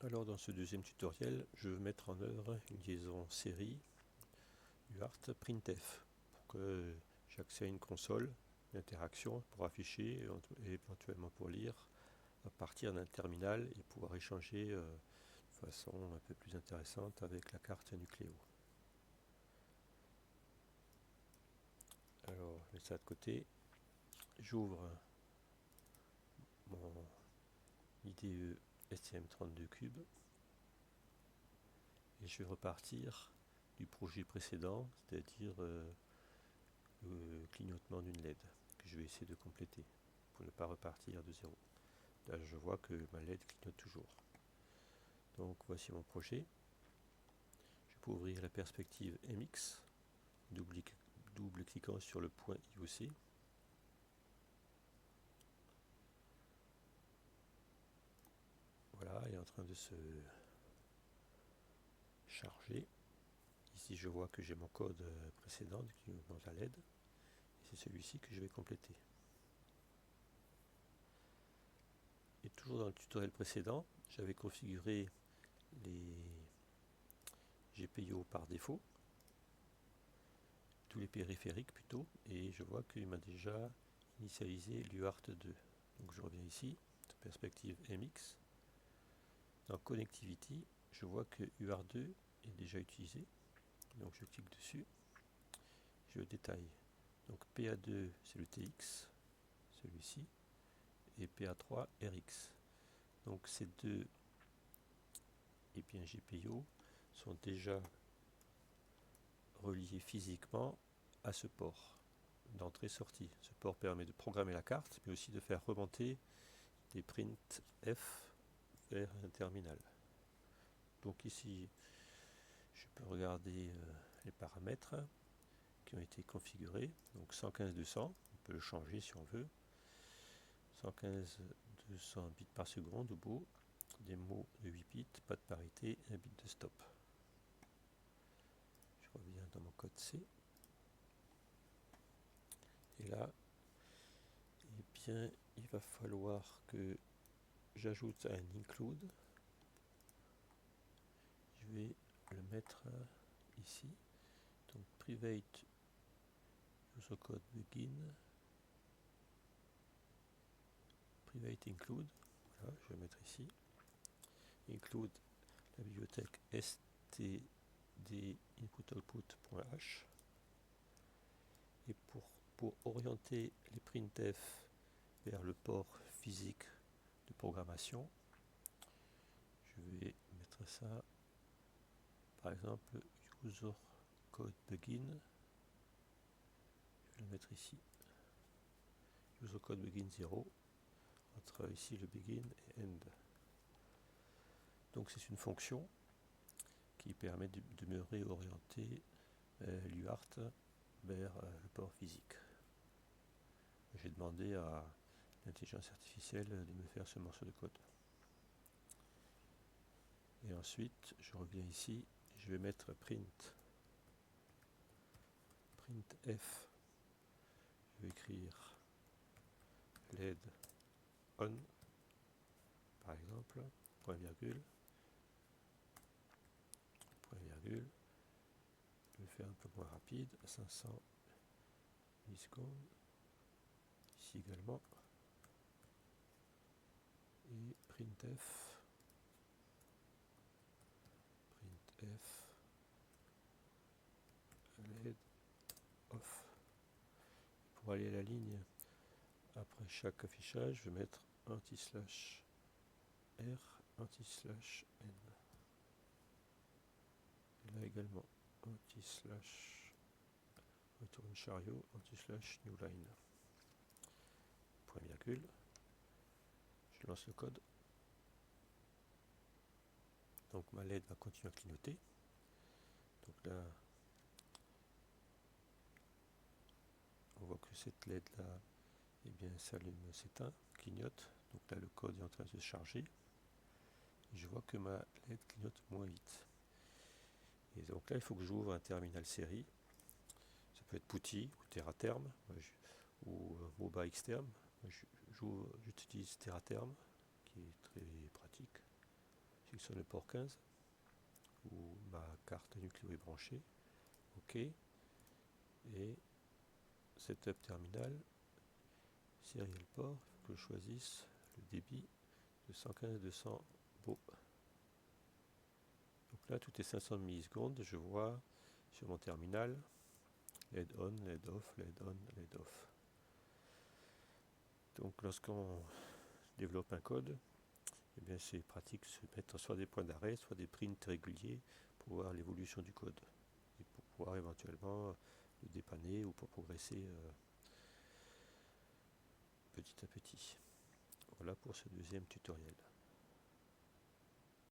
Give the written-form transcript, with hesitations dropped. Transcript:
Alors dans ce deuxième tutoriel, je veux mettre en œuvre une liaison série UART printf pour que j'ai accès à une console d'interaction pour afficher et éventuellement pour lire à partir d'un terminal et pouvoir échanger de façon un peu plus intéressante avec la carte Nucléo. Alors je mets ça de côté, j'ouvre mon IDE STM32 Cube et je vais repartir du projet précédent, c'est-à-dire le clignotement d'une LED que je vais essayer de compléter pour ne pas repartir de zéro. Là je vois que ma LED clignote toujours. Donc voici mon projet. Je peux ouvrir la perspective MX, double cliquant sur le point IOC. Voilà, il est en train de se charger. Ici je vois que j'ai mon code précédent dans la LED. Et c'est celui-ci que je vais compléter. Et toujours dans le tutoriel précédent, j'avais configuré les GPIO par défaut, tous les périphériques plutôt, et je vois qu'il m'a déjà initialisé l'UART2. Donc je reviens ici, perspective MX. Dans Connectivity, je vois que UART2 est déjà utilisé, donc je clique dessus, je détaille. Donc PA2 c'est le TX, celui-ci, et PA3 RX. Donc ces deux GPIO sont déjà reliés physiquement à ce port d'entrée-sortie. Ce port permet de programmer la carte, mais aussi de faire remonter des printf vers un terminal. Donc ici, je peux regarder les paramètres qui ont été configurés. Donc 115-200, on peut le changer si on veut. 115-200 bits par seconde au bout, des mots de 8 bits, pas de parité, 1 bit de stop. Je reviens dans mon code C. Et là, eh bien, il va falloir que j'ajoute un include. Je vais le mettre ici. Donc private user code begin, private include. Voilà, je vais mettre ici. Include la bibliothèque std_input_output.h. Et pour orienter les printf vers le port physique de programmation, je vais mettre ça, par exemple, user code begin, je vais le mettre ici, user code begin 0, entre ici le begin et end. Donc c'est une fonction qui permet de me réorienter l'UART vers le port physique. J'ai demandé à l'intelligence artificielle de me faire ce morceau de code. Et ensuite, je reviens ici, je vais mettre printf. Je vais écrire LED on, par exemple, point virgule, je vais faire un peu moins rapide, 500 millisecondes, ici également, et printf LED off. Pour aller à la ligne, après chaque affichage, je vais mettre anti/r, anti/n. Et là également, anti/retourne chariot, anti/newline. Point virgule. Je lance le code. Donc ma LED va continuer à clignoter. Donc là, on voit que cette LED là, eh bien, s'allume, s'éteint, clignote. Donc là, le code est en train de se charger. Et je vois que ma LED clignote moins vite. Et donc là, il faut que j'ouvre un terminal série. Ça peut être PuTTY ou TerraTerm ou MOBA Xterm. J'utilise TerraTerm qui est très pratique. sélectionne le port 15 où ma carte Nucleo est branchée. OK. Et Setup terminal, serial port, il faut que je choisisse le débit de 115-200 beau. Donc là, tout est 500 millisecondes. Je vois sur mon terminal LED on, LED off, LED on, LED off. Donc lorsqu'on développe un code, eh bien c'est pratique de se mettre soit des points d'arrêt, soit des prints réguliers pour voir l'évolution du code et pour pouvoir éventuellement le dépanner ou pour progresser petit à petit. Voilà pour ce deuxième tutoriel.